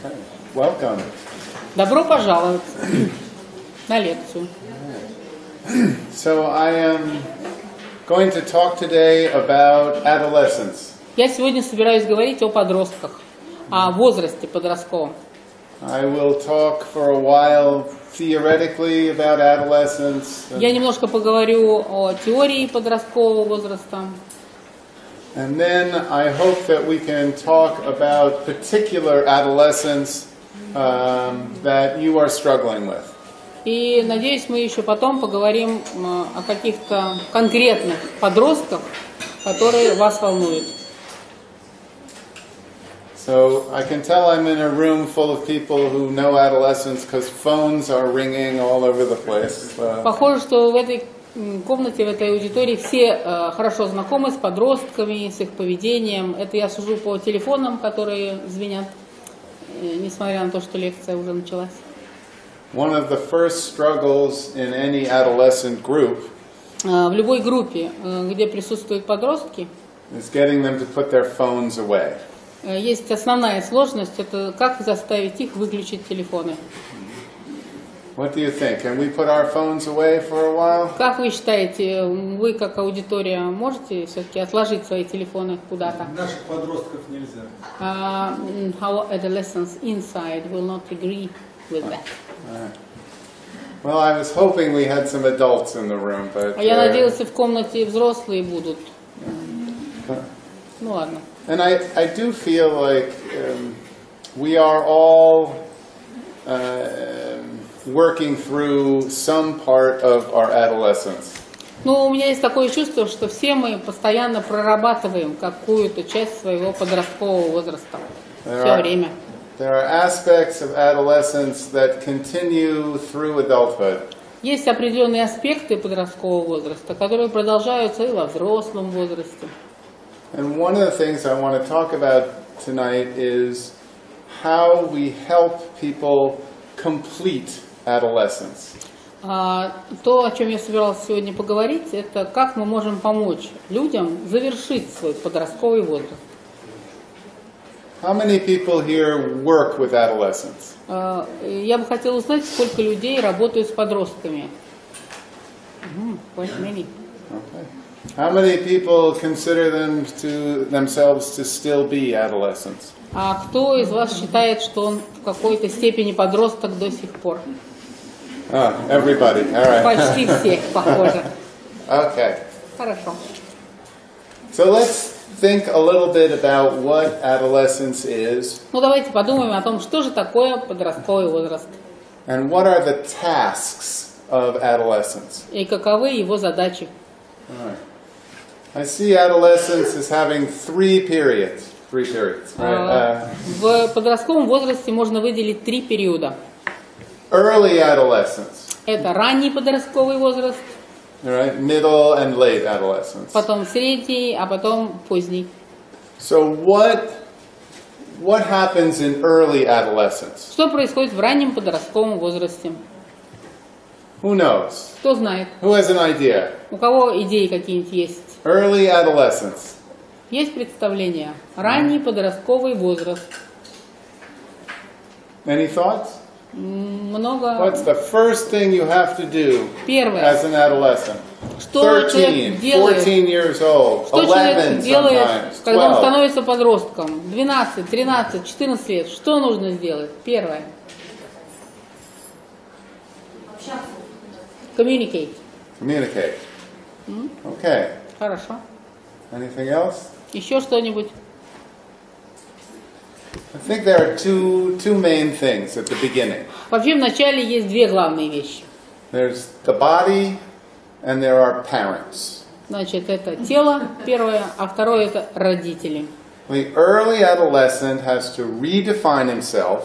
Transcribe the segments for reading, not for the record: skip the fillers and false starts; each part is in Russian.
Okay. Welcome. Добро пожаловать на лекцию. So I am going to talk today about adolescence. Я сегодня собираюсь говорить о подростках, о возрасте подростковом. I will talk for a while theoretically about adolescence. Я немножко поговорю о теории подросткового возраста. And then I hope that we can talk about particular adolescence that you are struggling with. И надеюсь, мы еще потом поговорим о каких-то конкретных подростках, которые вас волнуют. So I can tell I'm in a room full of people who know adolescence because phones are ringing all over the place. Похоже, что в этой комнате, в этой аудитории все хорошо знакомы с подростками, с их поведением. Это я сужу по телефонам, которые звенят, несмотря на то, что лекция уже началась. One of the first struggles in any adolescent group В любой группе, где присутствуют подростки, is getting them to put their phones away. есть основная сложность, это как заставить их выключить телефоны. What do you think? Can we put our phones away for a while? Как вы считаете, вы как аудитория можете все-таки отложить свои телефоны куда-то? Наших подростков нельзя. Our adolescents inside will not agree with that. Well, I was hoping we had some adults in the room, but Я надеялся, в комнате взрослые будут. Ну ладно. and I do feel like we are all working through some part of our adolescence. Ну, у меня есть такое чувство, что все мы постоянно прорабатываем какую-то часть своего подросткового возраста. Все время. There are aspects of adolescence that continue through adulthood. Есть определенные аспекты подросткового возраста, которые продолжаются и во взрослом возрасте. And one of the things I want to talk about tonight is how we help people complete adolescence. То, о чем я собиралась сегодня поговорить, это как мы можем помочь людям завершить свой подростковый возраст. How many people here work with adolescents? Я бы хотела узнать, сколько людей работают с подростками. Quite many. Okay. How many people consider themselves to still be adolescents? А кто из вас считает, что он в какой-то степени подросток до сих пор? Everybody. All right. Почти все, похоже. Okay. Хорошо. So let's think a little bit about what adolescence is. Ну давайте подумаем о том, что же такое подростковый возраст. And what are the tasks of adolescence? И каковы его задачи. All right. I see adolescence as having three periods. Right? В подростковом возрасте можно выделить 3 периода. Early adolescence. Это ранний подростковый возраст, Right? Middle and late adolescence. потом средний, а потом поздний. So what happens in early adolescence? Что происходит в раннем подростковом возрасте? Who knows? Кто знает? Who has an idea? У кого идеи какие-нибудь есть? Early adolescence. Есть представление? Ранний подростковый возраст. Any thoughts? Много. What's the first thing you have to do Первое. as an adolescent? Что 13, человек делает? 14 years old, Что человек 11 делает, sometimes, когда он 12. становится подростком? 12, 13, 14 лет. Что нужно сделать? Первое. Communicate. Communicate. Okay. Хорошо. Anything else? Еще что-нибудь? I think there are two main things at the beginning. Вообще в начале есть 2 главные вещи. There's the body and there are parents. Значит, это тело первое, а второе это родители. The early adolescent has to redefine himself.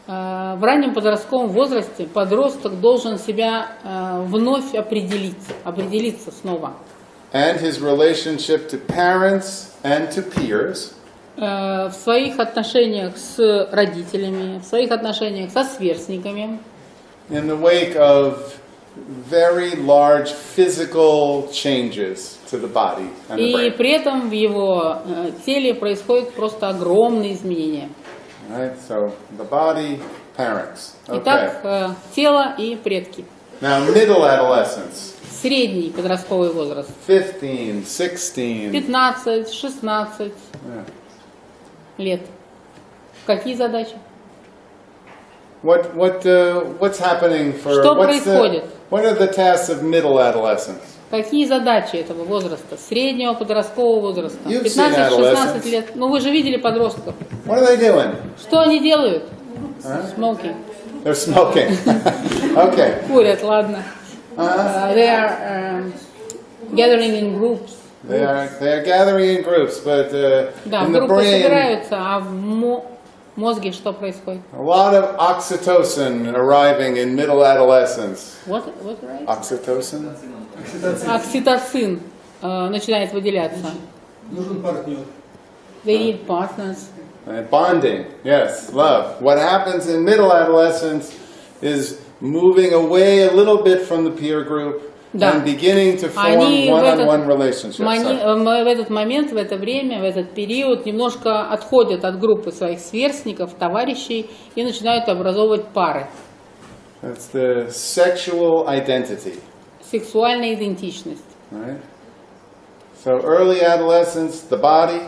В раннем подростковом возрасте подросток должен себя вновь определиться снова. And his relationship to parents and to peers. В своих отношениях с родителями, в своих отношениях со сверстниками. In the wake of very large physical changes to the body and the И brain. при этом в его теле происходят просто огромные изменения. Right? So the body, parents. Okay. Итак, тело и предки. Now middle adolescence. Средний подростковый возраст. 15, 16. 15, 16 лет. Какие задачи? What's happening for? Что происходит? What are the tasks of middle adolescence? Какие задачи этого возраста, среднего подросткового возраста? You've seen 15-16 лет. Ну вы же видели подростков. What are they doing? Что они делают? Smoking. They're smoking. Okay. Курят, ладно. They are gathering in groups. They are gathering in groups, but Да, in в the группы brain, собираются, а в мозге что происходит? a lot of oxytocin arriving in middle adolescence. What right? Oxytocin? Окситоцин начинает выделяться. Нужен партнер. They need partners. Bonding, yes, love. What happens in middle adolescence is moving away a little bit from the peer group and beginning to form one-on-one relationships. В этот момент, в это время, в этот период немножко отходят от группы своих сверстников, товарищей и начинают образовывать пары. That's the sexual identity. Сексуальная идентичность. Right? So early adolescence, the body.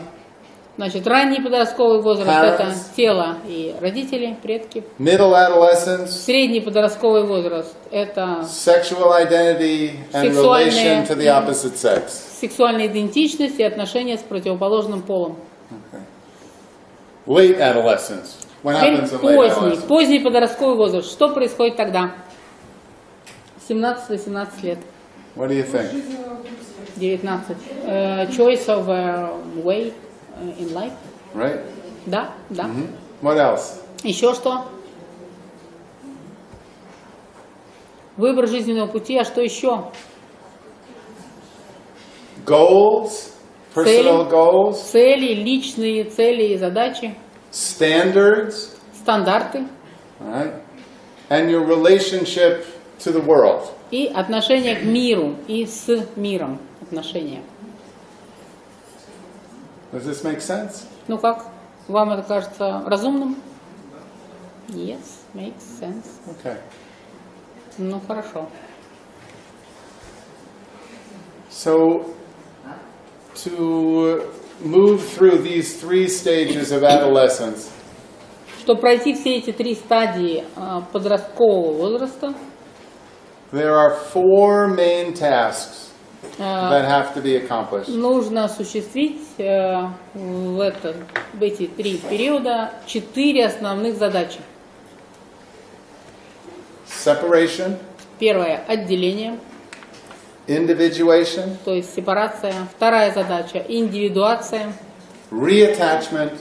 Значит, ранний подростковый возраст это тело и родители, предки. Middle adolescence. Средний подростковый возраст это sexual identity and relation to the opposite sex. Сексуальная идентичность и отношения с противоположным полом. Okay. Late adolescence. What happens in late adolescence? Поздний подростковый возраст. Что происходит тогда? 17-18 лет. What do you think? 19. Choice of way in life. Right? Да, да. What else? Еще что? Выбор жизненного пути, а что еще? Goals, personal goals. Цели, личные цели и задачи. Standards. Стандарты. Right? And your relationship to the world. И отношение к миру, и с миром отношения. Does this make sense? Ну как? Вам это кажется разумным? Yes, makes sense. Okay. Ну хорошо. So, to move through these three stages of adolescence, Чтобы пройти все эти три стадии подросткового возраста, there are four main tasks that have to be accomplished. нужно осуществить в эти три периода 4 основных задачи. Separation, Первое – отделение, individuation, то есть сепарация. Вторая задача – индивидуация. reattachment,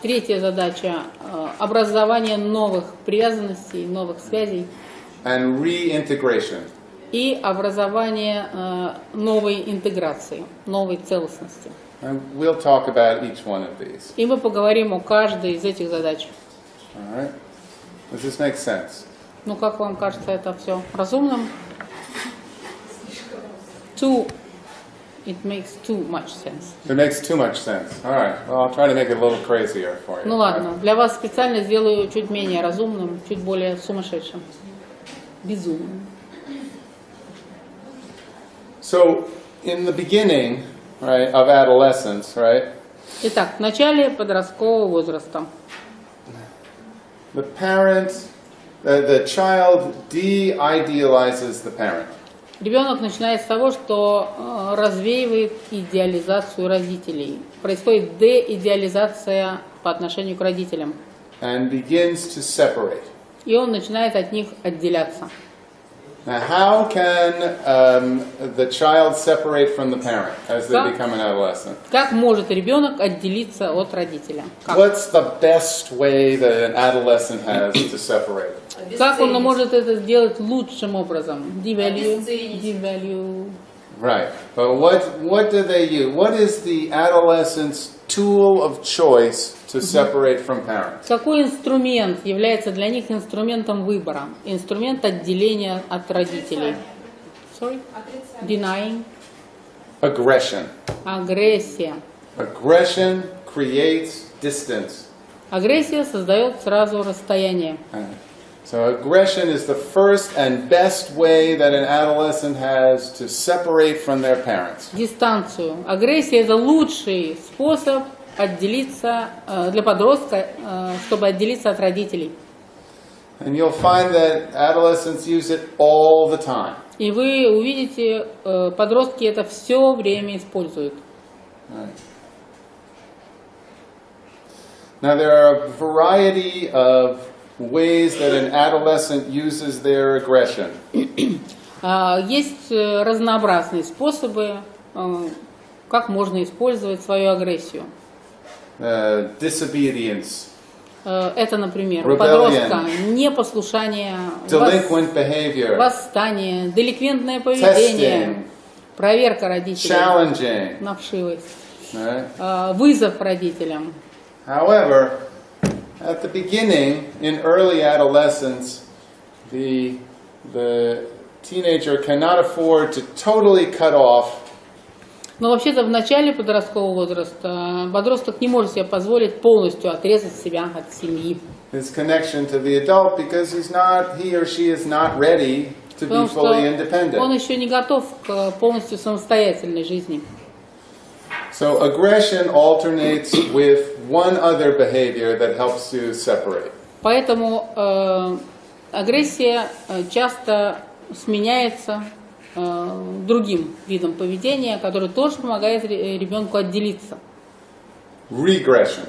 Третья задача – образование новых привязанностей, новых связей. and reintegration. И образование новой интеграции, новой целостности. And we'll talk about each one of these. И мы поговорим о каждой из этих задач. All right? Does this make sense? Ну, как вам кажется это все разумным? It makes too much sense. It makes too much sense. All right. Well, I'll try to make it a little crazier for you. Ну ладно, для вас специально сделаю чуть менее разумным, чуть более сумасшедшим. Безумным. So, in the beginning, right, of adolescence, right? Итак, в начале подросткового возраста The parent, the child de-idealizes the parent. ребенок начинает с того, что развеивает идеализацию родителей. Происходит деидеализация по отношению к родителям. And begins to separate. И он начинает от них отделяться. Now, how can the child separate from the parent as they become an adolescent? Как может ребенок отделиться от родителя? Как? What's the best way that an adolescent has to separate? Как он может это сделать лучшим образом? Devalue. Right. But what do they use? What is the adolescent's tool of choice to separate from parents? Какой инструмент является для них инструментом выбора? Инструмент отделения от родителей. Sorry? Denying. Aggression. Агрессия. Aggression creates distance. Агрессия создает сразу расстояние. So aggression is the first and best way that an adolescent has to separate from their parents. Дистанцию. Агрессия – это лучший способ отделиться для подростка, чтобы отделиться от родителей. And you'll find that adolescents use it all the time. И вы увидите, подростки это все время используют. Now there are a variety of ways that an adolescent uses their aggression. Есть разнообразные способы, как можно использовать свою агрессию. Disobedience. Это, например, у Rebellion. подростка непослушание, Delinquent behavior. восстание, деликвентное поведение, Testing. проверка родителей, Challenging. навшивость, Right? вызов родителям. However, at the beginning, in early adolescence, the teenager cannot afford to totally cut off. Но вообще-то в начале подросткового возраста подросток не может себе позволить полностью отрезать себя от семьи. His connection to the adult because he or she is not ready to be fully independent. Он еще не готов к полностью самостоятельной жизни. So aggression alternates with one other behavior that helps to separate. Поэтому агрессия часто сменяется другим видом поведения, который тоже помогает ребенку отделиться. Regression.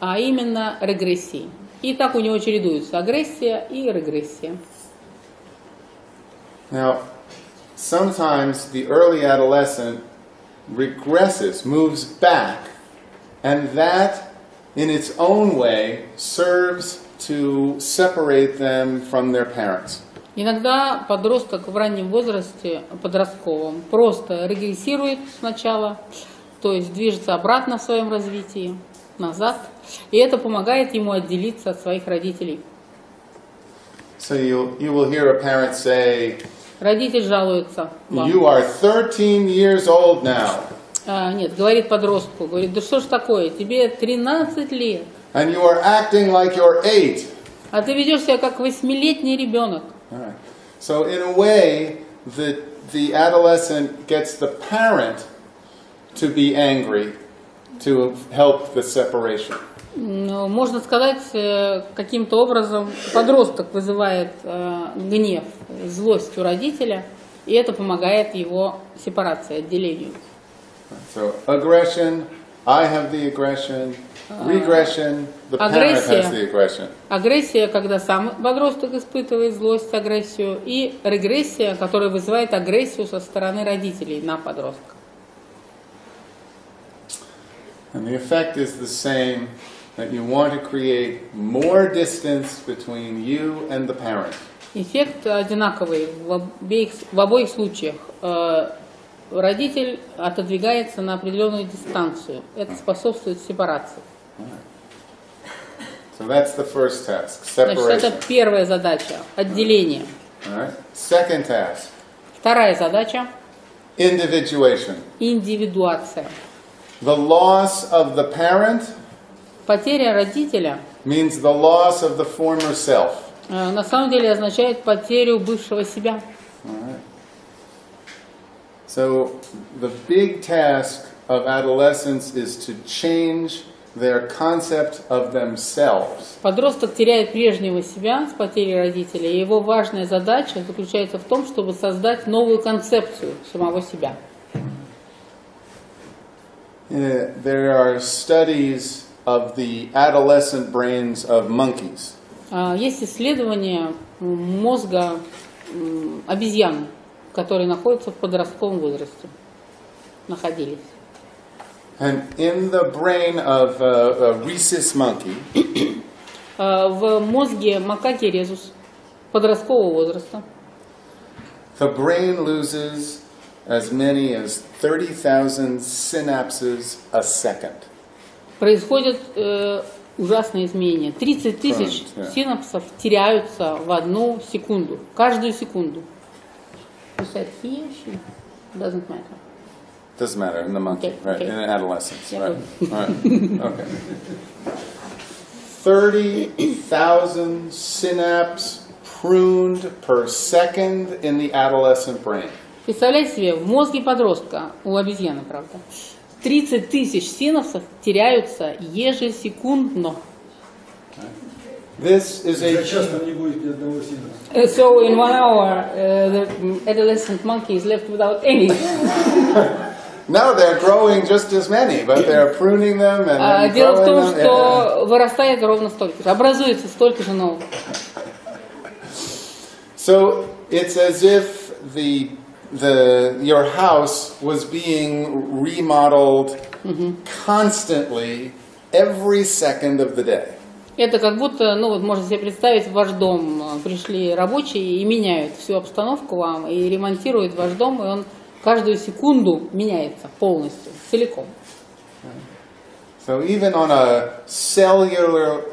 А именно регрессии. И так у него чередуются агрессия и регрессия. Now, sometimes the early adolescent regresses, moves back, and that in its own way serves to separate them from their parents. Иногда подросток в раннем возрасте, подростковом, просто регрессирует сначала, то есть движется обратно в своем развитии, назад, и это помогает ему отделиться от своих родителей. So you will hear a parent say, Родитель жалуется вам. "You are 13 years old now." Нет, говорит подростку, говорит, да что ж такое, тебе 13 лет. And you are acting like you're 8. А ты ведешь себя как 8-летний ребенок. Right. So in a way, the adolescent gets the parent to be angry to help the separation. Можно сказать, каким-то образом подросток вызывает гнев, злость у родителя, и это помогает его сепарации, отделению. So aggression, I have the aggression. Regression, the parent has the aggression. Агрессия, когда сам подросток испытывает злость, агрессию, и регрессия, которая вызывает агрессию со стороны родителей на подростка. And the effect is the same, that you want to create more distance between you and the parent. Эффект одинаковый в обоих случаях. Родитель отодвигается на определенную дистанцию. Это способствует сепарации. So that's the first task, Значит, separation. это первая задача – отделение. All right. Second task, Вторая задача – individuation. индивидуация. The loss of the parent Потеря родителя means the loss of the former self. на самом деле означает потерю бывшего себя. All right. So the big task of adolescence is to change their concept of themselves. Подросток теряет прежнего себя с потерей родителя, и его важная задача заключается в том, чтобы создать новую концепцию самого себя. There are studies of the adolescent brains of monkeys. Есть исследования мозга обезьян, которые находятся в подростковом возрасте, находились. And in the brain of a rhesus monkey, в мозге макаки резус подросткового возраста the brain loses as many as 30,000 synapses a second. происходят ужасные изменения. 30 тысяч синапсов теряются в одну секунду, каждую секунду. You said he or she? Doesn't matter. Doesn't matter in the monkey, Okay, right? okay. In adolescence, Yeah. right? Right. Okay. 30,000 synapses pruned per second in the adolescent brain. Представляете себе, в мозге подростка, у обезьяны, правда, 30 тысяч синапсов теряются ежесекундно. This is a So in 1 hour, the adolescent monkey is left without any. No, they're growing just as many, but they're pruning them and then Дело в том, growing them. что вырастает ровно столько же, образуется столько же новых. So it's as if your house was being remodeled constantly every second of the day. Это как будто, ну вот можно себе представить, в ваш дом пришли рабочие и меняют всю обстановку вам, и ремонтируют ваш дом, и он каждую секунду меняется полностью, целиком. So even on a cellular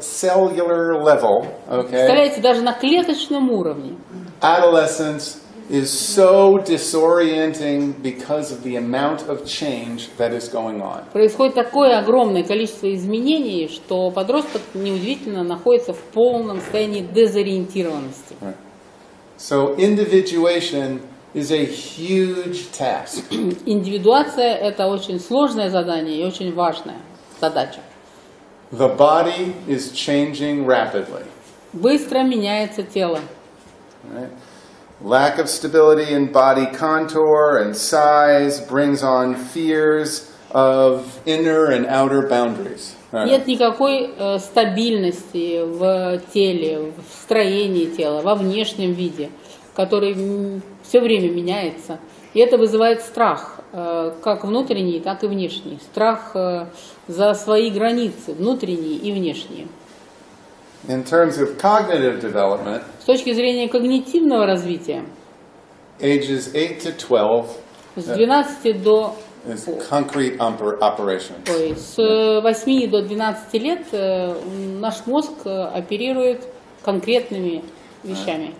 level, okay, Представляете, даже на клеточном уровне adolescence is so disorienting because of the amount of change that is going on. происходит такое огромное количество изменений, что подросток, неудивительно, находится в полном состоянии дезориентированности. Right. So individuation is a huge task. Индивидуация – это очень сложное задание и очень важная задача. The body is changing rapidly. Быстро меняется тело. Right? Lack of stability in body contour and size brings on fears of inner and outer boundaries. Right? Нет никакой стабильности в теле, в строении тела, во внешнем виде, который все время меняется. И это вызывает страх, как внутренний, так и внешний. Страх за свои границы, внутренние и внешние. In terms of cognitive development, С точки зрения когнитивного развития, ages 8 to 12 с 12 до is concrete operations. Ой, с 8 до 12 лет наш мозг оперирует конкретными вещами.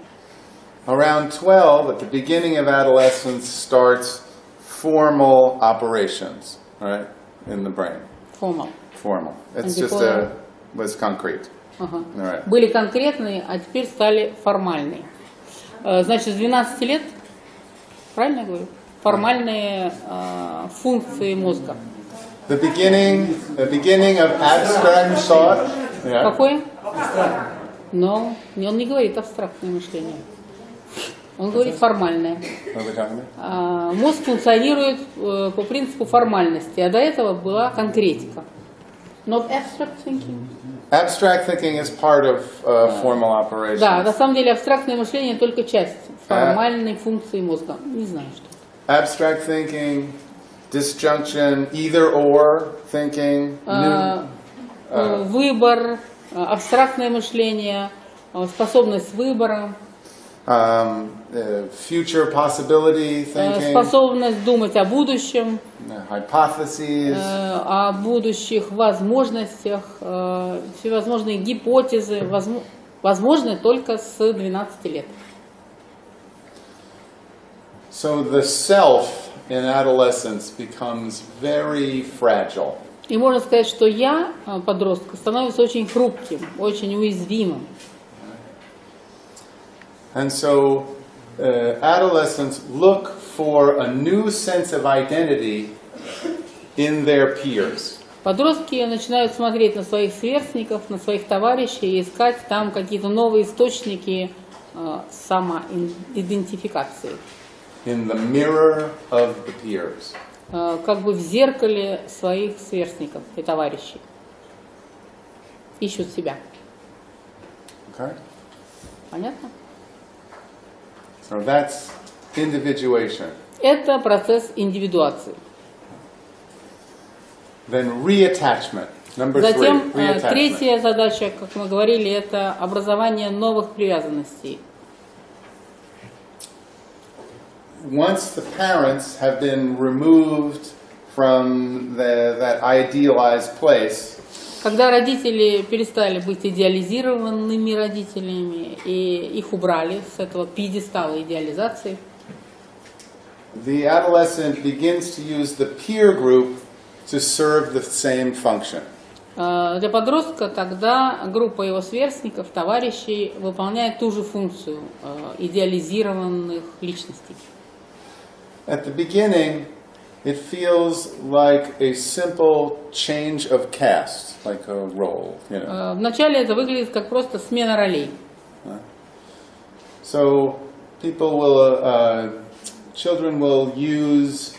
Around 12, at the beginning of adolescence, starts formal operations, right, in the brain. Formal. Formal. It's And just before- was concrete. Ага. Right. Были конкретные, а теперь стали формальные. Значит, с 12 лет, правильно я говорю, формальные функции мозга. The beginning of abstract thought. Yeah. Какое? Но он не говорит абстрактное мышление. Он говорит формальное. What are we talking about? Мозг функционирует по принципу формальности, а до этого была конкретика. Not abstract thinking. Abstract thinking is part of formal operations. Да, на самом деле абстрактное мышление только часть формальной функции мозга. Не знаю, что. Abstract thinking, disjunction, either or thinking, Выбор, абстрактное мышление, способность выбора, future possibility thinking, способность думать о будущем, hypotheses, о будущих возможностях, всевозможные гипотезы, возможны только с 12 лет. So the self in adolescence becomes very fragile. И можно сказать, что я, подростка, становится очень хрупким, очень уязвимым. And so adolescents look for a new sense of identity in their peers. Подростки начинают смотреть на своих сверстников, на своих товарищей и искать там какие-то новые источники самоидентификации. In the mirror of the peers. Как бы в зеркале своих сверстников и товарищей. Ищут себя. Okay? Понятно? So that's individuation. Это процесс индивидуации. Then reattachment. Number Затем three, reattachment. третья задача, как мы говорили, это образование новых привязанностей. Once the parents have been removed from that idealized place, Когда родители перестали быть идеализированными родителями и их убрали с этого пьедестала идеализации, the adolescent begins to use the peer group to serve the same function. Для подростка тогда группа его сверстников, товарищей выполняет ту же функцию идеализированных личностей. At the beginning, it feels like a simple change of caste, like a role, you know. Вначале это выглядит как просто смена ролей. So people will, children will use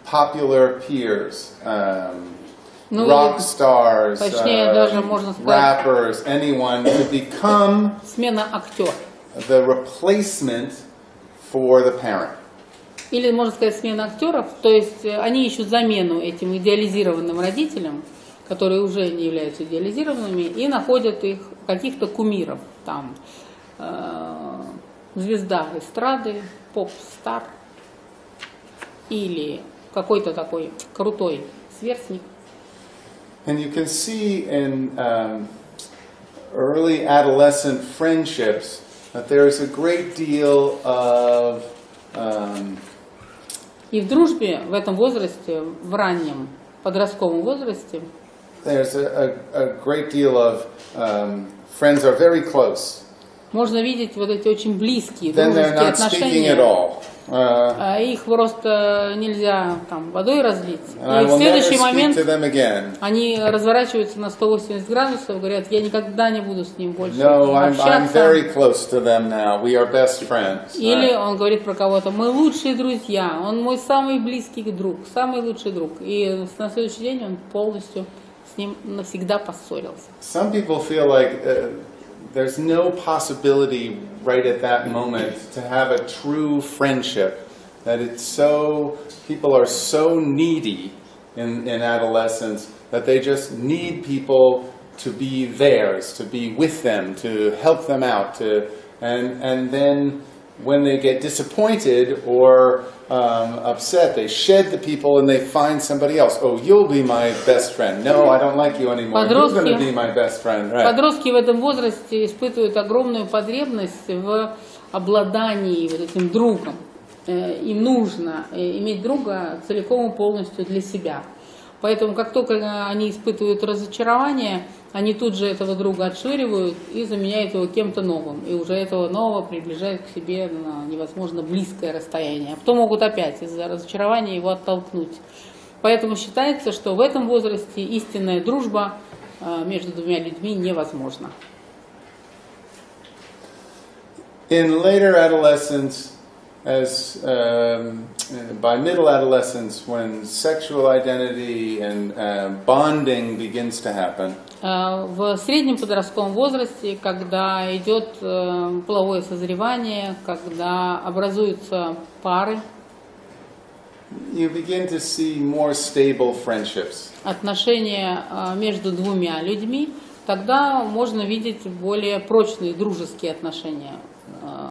popular peers, rock stars, rappers, anyone to become смена актера. The replacement for the parent. Или, можно сказать, смена актеров, то есть они ищут замену этим идеализированным родителям, которые уже не являются идеализированными, и находят их каких-то кумиров, там, звезда эстрады, поп-стар, или какой-то такой крутой сверстник. And you can see in early adolescent friendships that there is a great deal of И в дружбе в этом возрасте, в раннем подростковом возрасте, there's a great deal of friends are very close. Можно видеть вот эти очень близкие Then they're дружеские not speaking отношения. at all. Их просто нельзя там водой разлить. I И в will never следующий speak момент to them again. они разворачиваются на 180 градусов и говорят, я никогда не буду с ним больше No, I'm общаться. very close to them now. We are best friends. Или он говорит про кого-то, мы лучшие друзья, он мой самый близкий друг, самый лучший друг. И на следующий день он полностью с ним навсегда поссорился. Some people feel like there's no possibility right at that moment to have a true friendship. That it's so, people are so needy in adolescence that they just need people to be theirs, to be with them, to help them out, and then when they get disappointed or upset, they shed the people and they find somebody else. Oh, you'll be my best friend. No, I don't like you anymore. You're going to be my best friend. Right. Подростки в этом возрасте испытывают огромную потребность в обладании вот этим другом. Им нужно иметь друга целиком и полностью для себя. Поэтому, как только они испытывают разочарование, они тут же этого друга отшвыривают и заменяют его кем-то новым. И уже этого нового приближают к себе на невозможно близкое расстояние. А потом могут опять из-за разочарования его оттолкнуть. Поэтому считается, что в этом возрасте истинная дружба между двумя людьми невозможна. In later adolescence, as by middle adolescence, when sexual identity and bonding begins to happen, в среднем подростковом возрасте, когда идет половое созревание, когда образуются пары, you begin to see more stable friendships. Отношения между двумя людьми, тогда можно видеть более прочные дружеские отношения.